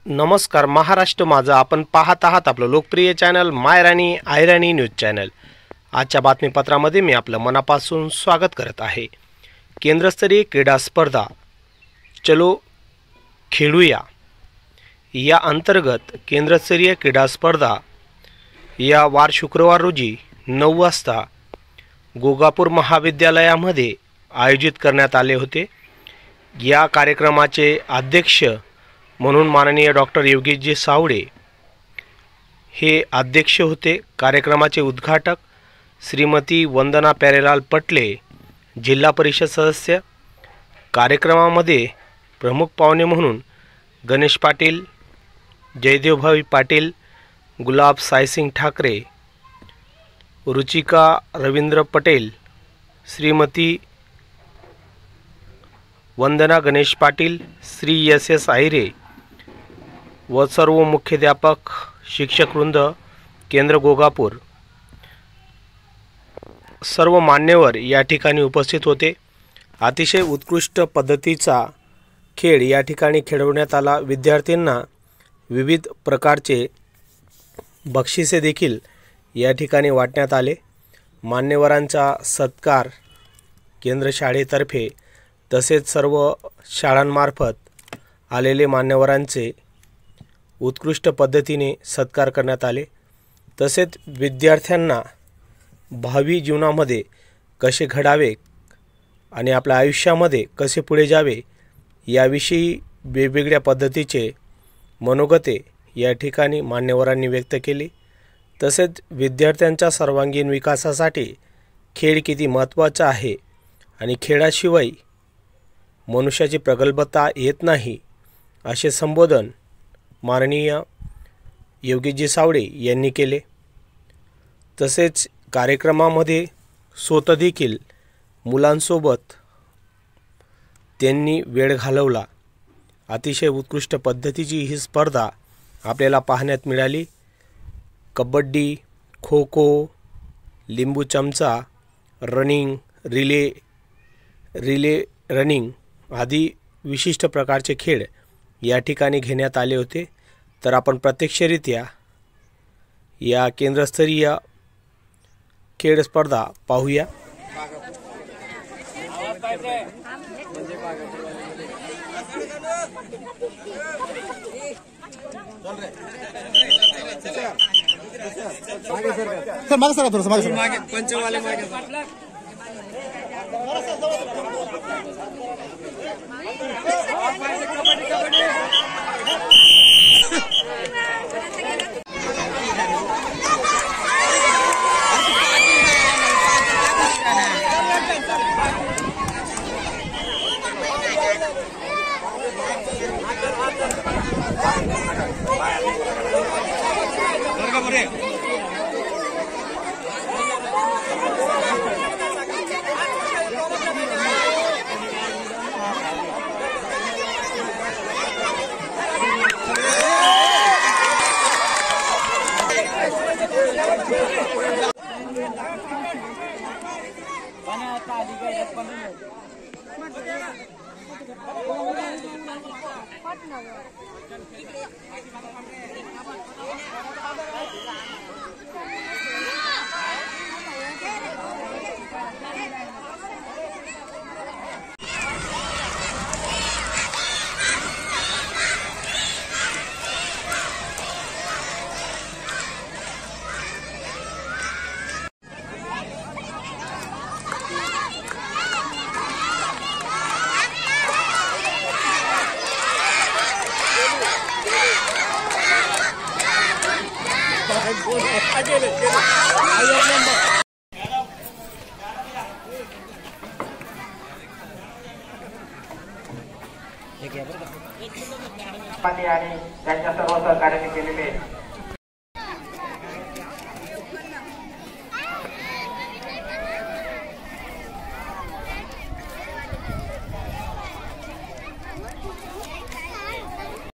नमस्कार महाराष्ट्र माझा आपण पाहत आहात आपलं लोकप्रिय चॅनल मायराणी आयराणी न्यूज चॅनल। आजच्या बातमीपत्रामध्ये मी आपलं मनापासून स्वागत करत आहे। केंद्रस्तरीय क्रीडा स्पर्धा चलो खेळूया या अंतर्गत केंद्रस्तरीय क्रीडा स्पर्धा या वार शुक्रवार रोजी 9 वाजता गोगापूर महाविद्यालयामध्ये आयोजित करण्यात आले होते। या कार्यक्रमाचे अध्यक्ष म्हणून माननीय डॉक्टर योगेशजी सावळे हे अध्यक्ष होते। कार्यक्रमाचे उद्घाटक श्रीमती वंदना प्यारेलाल पटले जिल्हा परिषद सदस्य। कार्यक्रमामध्ये प्रमुख पाहुणे म्हणून गणेश पाटील, जयदेवभाई पाटील, गुलाब सायसिंग ठाकरे, रुचिका रवींद्र पटेल, श्रीमती वंदना गणेश पाटील, श्री एस आहिरे व सर्व मुख्याध्यापक शिक्षकवृंद केंद्र गोगापूर सर्व मान्यवर या ठिकाणी उपस्थित होते। अतिशय उत्कृष्ट पद्धतीचा खेळ या ठिकाणी खेळवण्यात आला। विद्यार्थ्यांना विविध प्रकारचे बक्षिसे देखील या ठिकाणी वाटण्यात आले। मान्यवरांचा सत्कार केंद्र शाळेतर्फे तसेच सर्व शाळांमार्फत आलेले मान्यवरांचे उत्कृष्ट पद्धतीने सत्कार करण्यात आले। तसेच विद्यार्थ्यांना भावी जीवनामध्ये कसे घडावे आणि आपल्या आयुष्यामध्ये कसे पुढे जावे याविषयी वेगवेगळ्या पद्धतीचे मनोगते या ठिकाणी मान्यवरांनी व्यक्त केली। तसेच विद्यार्थ्यांच्या सर्वांगीण विकासासाठी खेळ किती महत्त्वाचा आहे आणि खेळाशिवाय मनुष्याची प्रगल्भता येत नाही असे संबोधन माननीय योगेशजी सावळे यांनी केले। तसेच कार्यक्रमामध्ये स्वतः देखील मुलांसोबत त्यांनी वेळ घालवला। अतिशय उत्कृष्ट पद्धतीची ही स्पर्धा आपल्याला पाहण्यात मिळाली। कबड्डी, खो खो, लिंबू चमचा, रनिंग, रिले रनिंग आदी विशिष्ट प्रकारचे खेळ या ठिकाणी घेण्यात आले होते। तर आपण प्रत्यक्षरित्या या केंद्रस्तरीय खेळ स्पर्धा पाहूया। आणि त्यांच्या सर्व सहकार्याने केलेले